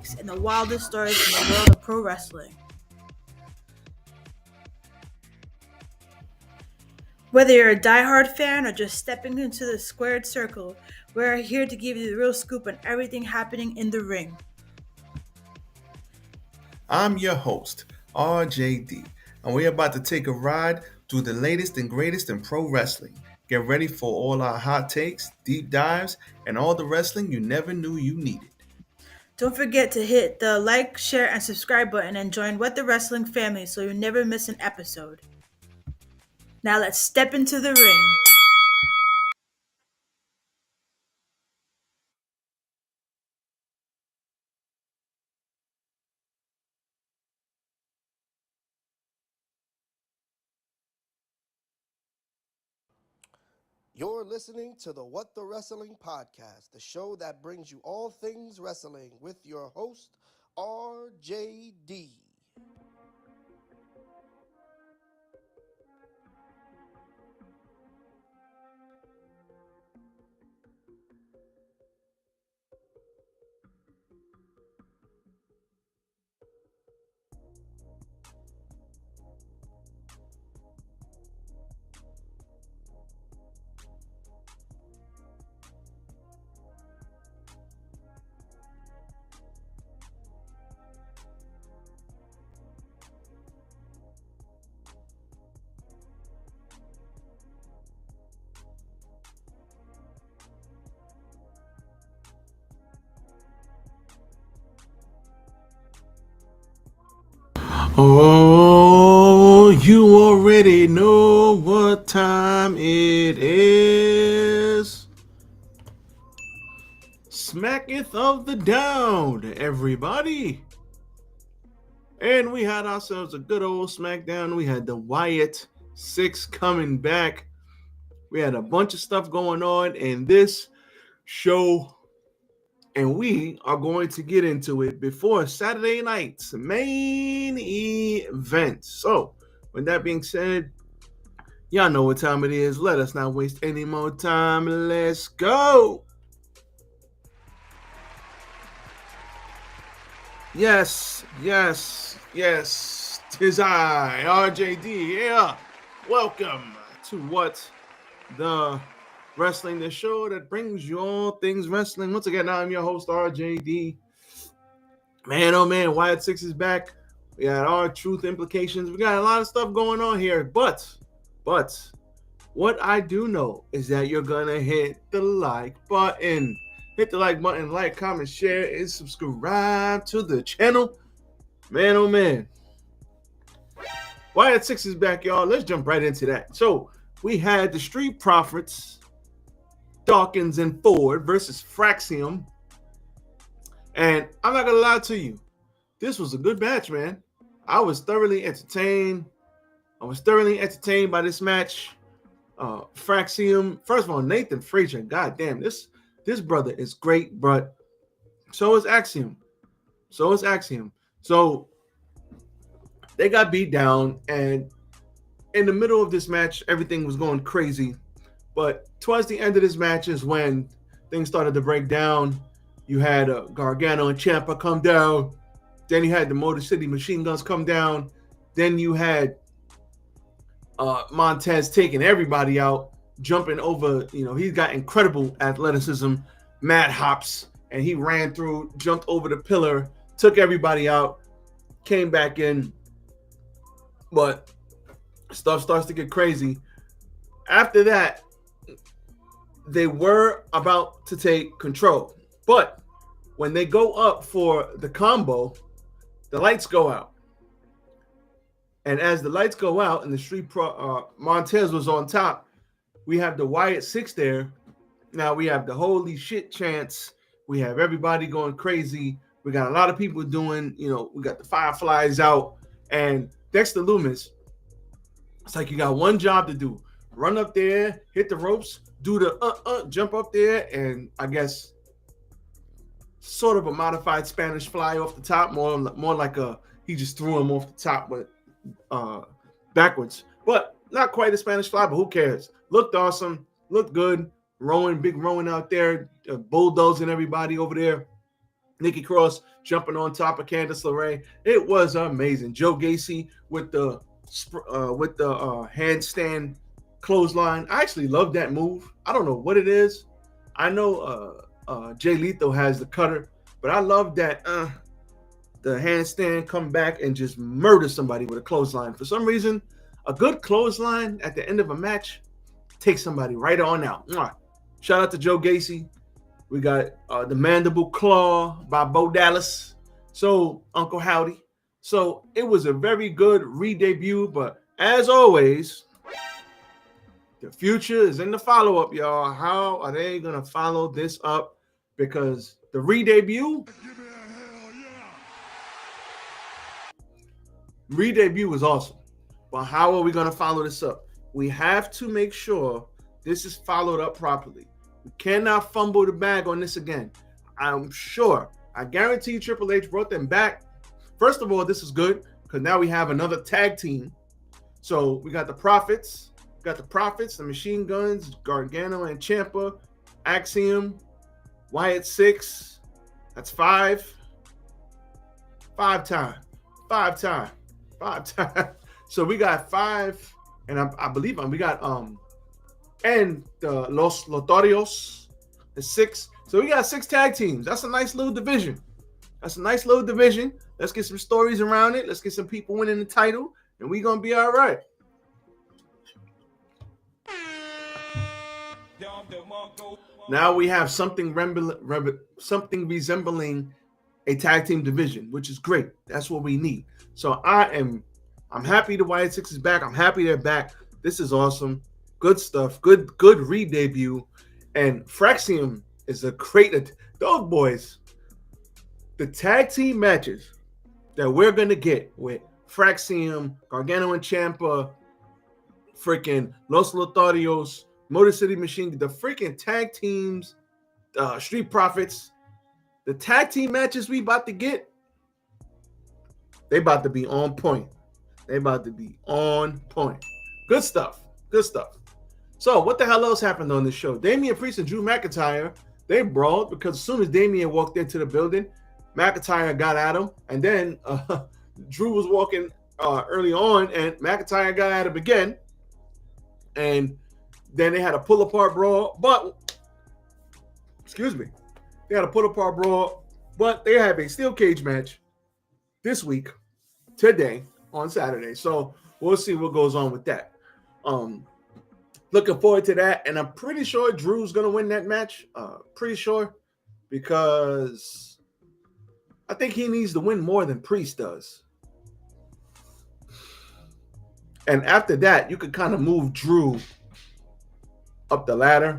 takes, and the wildest stories in the world of pro wrestling. Whether you're a diehard fan or just stepping into the squared circle, we're here to give you the real scoop on everything happening in the ring. I'm your host, RJD, and we're about to take a ride through the latest and greatest in pro wrestling. Get ready for all our hot takes, deep dives, and all the wrestling you never knew you needed. Don't forget to hit the like, share, and subscribe button and join What the Wrestling family so you never miss an episode. Now let's step into the ring. You're listening to the What the Wrestling podcast, the show that brings you all things wrestling with your host, RJD. Oh, you already know what time it is. Smacketh of the down, everybody. And we had ourselves a good old Smackdown. We had the Wayatt 6 coming back. We had a bunch of stuff going on in this show, and we are going to get into it before Saturday night's main event. So, with that being said, y'all know what time it is. Let us not waste any more time. Let's go. Yes. Tis I, RJD. Yeah. Welcome to What the Wrestling, the show that brings you all things wrestling. Once again, I'm your host, RJD. Man, oh man, Wayatt 6 is back. We got our truth implications. We got a lot of stuff going on here. But, what I do know is that you're going to hit the like button. Hit the like button, like, comment, share, and subscribe to the channel. Man, oh man. Wayatt 6 is back, y'all. Let's jump right into that. So, we had the Street Profits, Dawkins and Ford versus Fraxium. And I'm not going to lie to you. This was a good match, man. I was thoroughly entertained. By this match. Fraxium. First of all, Nathan Frazier. God damn, this brother is great, but so is Axiom. So they got beat down, and in the middle of this match, everything was going crazy. But towards the end of this match is when things started to break down. You had Gargano and Ciampa come down. Then you had the Motor City Machine Guns come down. Then you had Montez taking everybody out, jumping over. You know, he's got incredible athleticism, mad hops, and he ran through, jumped over the pillar, took everybody out, came back in. But stuff starts to get crazy. After that, they were about to take control. But when they go up for the combo, the lights go out. And as the lights go out and the Montez was on top, we have the Wayatt 6 there. Now we have the holy shit chants. We have everybody going crazy. We got a lot of people doing, we got the Fireflies out. And Dexter Lumis, it's like you got one job to do. Run up there, hit the ropes, do the jump up there, and I guess sort of a modified Spanish fly off the top, more like he just threw him off the top, but backwards. But not quite a Spanish fly, but who cares? Looked awesome, looked good. Big Rowan out there, bulldozing everybody over there. Nikki Cross jumping on top of Candice LeRae. It was amazing. Joe Gacy with the handstand clothesline. I actually love that move. I don't know what it is. I know Jay Lethal has the cutter, but I love that the handstand come back and just murder somebody with a clothesline. For some reason, a good clothesline at the end of a match takes somebody right on out. Mwah. Shout out to Joe Gacy. We got the Mandible Claw by Bo Dallas. So, Uncle Howdy. So, it was a very good re-debut, but as always, the future is in the follow-up, y'all. How are they going to follow this up? Because the re-debut was awesome. But how are we going to follow this up? We have to make sure this is followed up properly. We cannot fumble the bag on this again. I'm sure, I guarantee Triple H brought them back. First of all, this is good because now we have another tag team. So we got the Profits. The Machine Guns, Gargano and Ciampa, Axiom, Wayatt 6. That's 5. 5 time. So we got 5, and I believe we got and Los Lotorios is 6. So we got 6 tag teams. That's a nice little division. Let's get some stories around it. Let's get some people winning the title, and we're gonna be all right. Now we have something resembling a tag team division, which is great. That's what we need. So I'm happy the Wayatt 6 is back. I'm happy they're back. This is awesome. Good stuff. Good re-debut. And Fraxium is a great. Those boys, the tag team matches that we're going to get with Fraxium, Gargano and Ciampa, freaking Los Lotharios, Motor City Machine, the freaking tag teams, Street Profits, the tag team matches we about to get, they about to be on point. Good stuff. So what the hell else happened on this show? Damian Priest and Drew McIntyre, they brawled because as soon as Damian walked into the building, McIntyre got at him, and then Drew was walking early on, and McIntyre got at him again, and then they had a pull-apart brawl, but they have a steel cage match this week, today, on Saturday. So we'll see what goes on with that. Looking forward to that, and I'm pretty sure Drew's going to win that match. Pretty sure, because I think he needs to win more than Priest does. And after that, you could kind of move Drew up the ladder.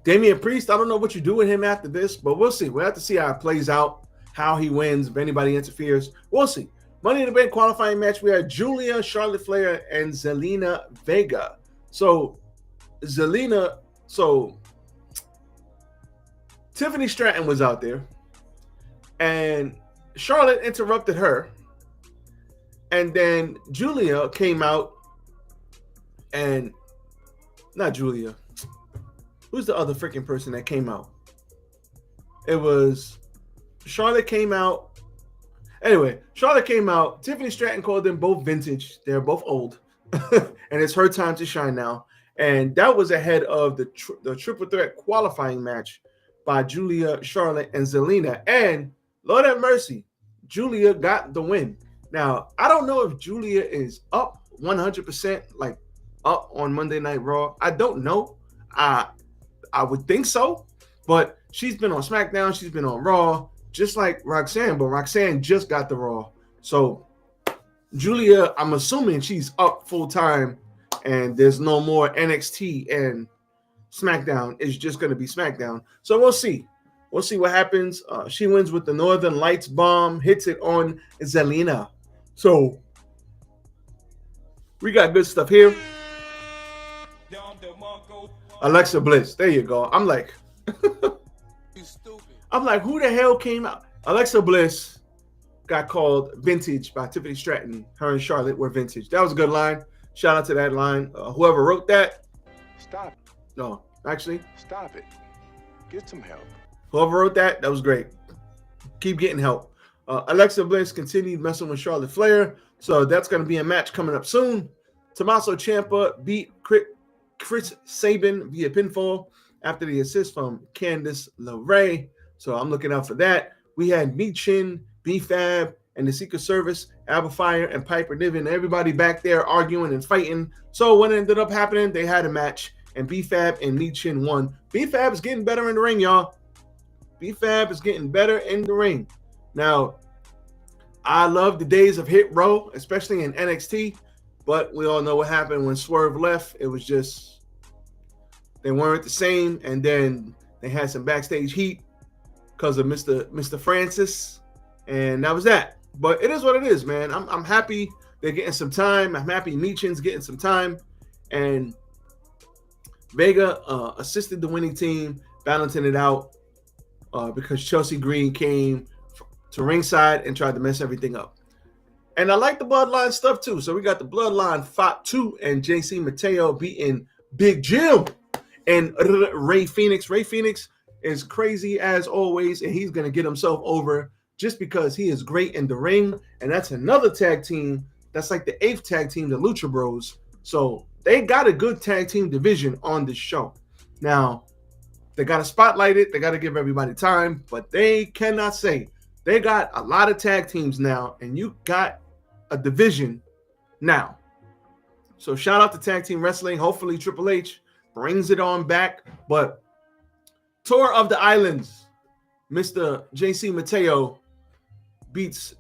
Damian Priest, I don't know what you do with him after this, but we'll see. We'll have to see how it plays out, how he wins, if anybody interferes. We'll see. Money in the Bank qualifying match, we had Julia, Charlotte Flair, and Zelina Vega. So, Tiffany Stratton was out there, and Charlotte interrupted her, and then Julia came out, and not Julia. Who's the other freaking person that came out? It was Charlotte came out. Anyway, Charlotte came out. Tiffany Stratton called them both vintage. They're both old. And it's her time to shine now. And that was ahead of the triple threat qualifying match by Julia, Charlotte, and Zelina. And Lord have mercy, Julia got the win. Now, I don't know if Julia is up 100%, like up on Monday Night Raw. I don't know. I would think so. But she's been on Smackdown. She's been on Raw, just like Roxanne. But Roxanne just got the Raw. So Julia, I'm assuming she's up full time, and there's no more NXT and SmackDown. It's just going to be SmackDown. So we'll see. We'll see what happens. She wins with the Northern Lights bomb, hits it on Zelina. So we got good stuff here. Alexa Bliss. There you go. I'm like, who the hell came out? Alexa Bliss got called vintage by Tiffany Stratton. Her and Charlotte were vintage. That was a good line. Shout out to that line. Whoever wrote that. Stop. No, actually. Stop it. Get some help. Whoever wrote that, that was great. keep getting help. Alexa Bliss continued messing with Charlotte Flair, so that's going to be a match coming up soon. Tommaso Ciampa beat Chris Sabin via pinfall after the assist from Candice LeRae, so I'm looking out for that. We had Michin, B-Fab, and the Secret Service, Alba Fire, and Piper Niven, everybody back there arguing and fighting. So what ended up happening, they had a match, and B-Fab and Michin won. B-Fab is getting better in the ring, y'all. B-Fab is getting better in the ring. Now, I love the days of Hit Row, especially in NXT, but we all know what happened when Swerve left. It was just, they weren't the same, and then they had some backstage heat because of Mr. Francis, and that was that. But it is what it is, man. I'm happy they're getting some time. I'm happy Michin's getting some time, and Vega assisted the winning team, balancing it out because Chelsea Green came to ringside and tried to mess everything up. And I like the Bloodline stuff too. So we got the Bloodline Fatu and JC Mateo beating Big Jim and Ray Phoenix. Ray Phoenix is crazy as always, and he's going to get himself over just because he is great in the ring. And that's another tag team that's like the 8th tag team, the Lucha Bros. So they got a good tag team division on this show. Now, they got to spotlight it. They got to give everybody time, but they cannot say they got a lot of tag teams now, and you got a division now. So shout out to Tag Team Wrestling. Hopefully Triple H brings it on back. But Tour of the Islands, Mr. JC Mateo hits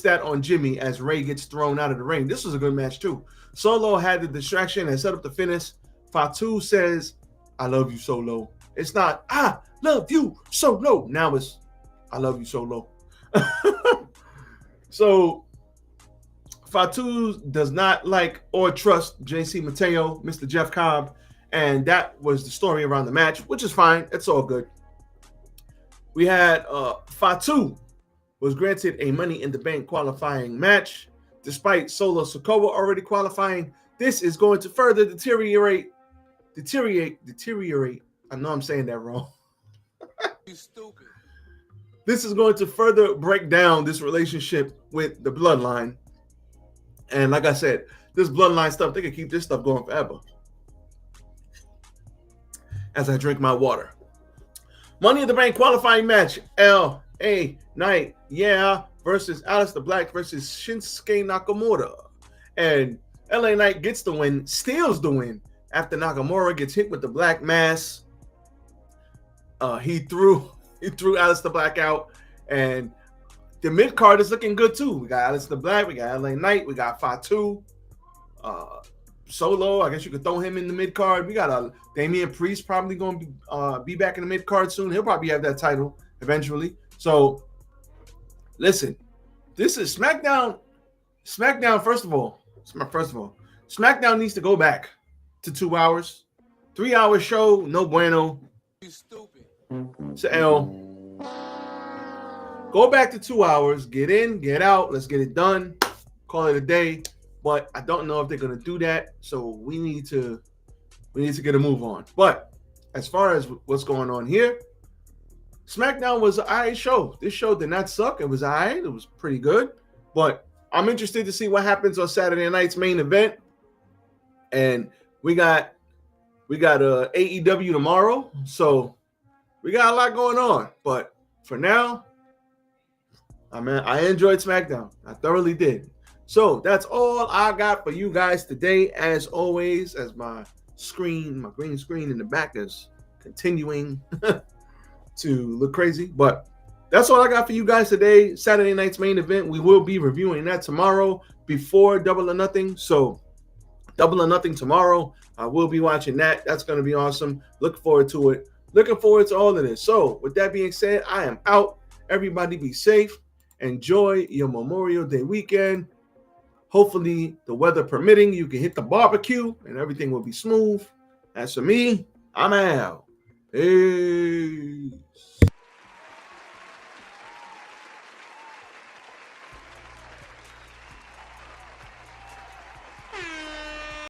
that on Jimmy as Ray gets thrown out of the ring. This was a good match too. Solo had the distraction and set up the finish. Fatu says, I love you, Solo. It's not, I love you, Solo. Now it's, I love you, Solo. So Fatu does not like or trust JC Mateo, Mr. Jeff Cobb, and that was the story around the match, which is fine. It's all good. We had Fatu was granted a Money in the Bank qualifying match, despite Solo Sikoa already qualifying. This is going to further deteriorate. I know I'm saying that wrong. You stupid. This is going to further break down this relationship with the Bloodline. And like I said, this Bloodline stuff, they can keep this stuff going forever. As I drink my water. Money in the Bank qualifying match. L.A. Knight, versus Aleister Black versus Shinsuke Nakamura. And L.A. Knight gets the win, steals the win after Nakamura gets hit with the black mass. He threw Aleister Black out, and the mid card is looking good too. We got Aleister Black, we got LA Knight, we got Fatu, Solo. I guess you could throw him in the mid card. We got Damian Priest probably going to be back in the mid card soon. He'll probably have that title eventually. So, listen, this is SmackDown. SmackDown, first of all, SmackDown needs to go back to 2 hours. 3 hour show, no bueno. You stupid. It's an L. Go back to 2 hours. Get in, get out. Let's get it done. Call it a day. But I don't know if they're gonna do that. So we need to get a move on. But as far as what's going on here, SmackDown was an alright show. This show did not suck. It was alright. It was pretty good. But I'm interested to see what happens on Saturday night's main event. And we got AEW tomorrow. So we got a lot going on. But for now, I enjoyed SmackDown. I thoroughly did. So that's all I got for you guys today. As always, as my green screen in the back is continuing to look crazy. But that's all I got for you guys today. Saturday night's main event. We will be reviewing that tomorrow before Double or Nothing. So Double or Nothing tomorrow. I will be watching that. That's going to be awesome. Looking forward to it. Looking forward to all of this. So with that being said, I am out. Everybody be safe. Enjoy your Memorial Day weekend. Hopefully, the weather permitting, you can hit the barbecue and everything will be smooth. As for me, I'm out. Peace.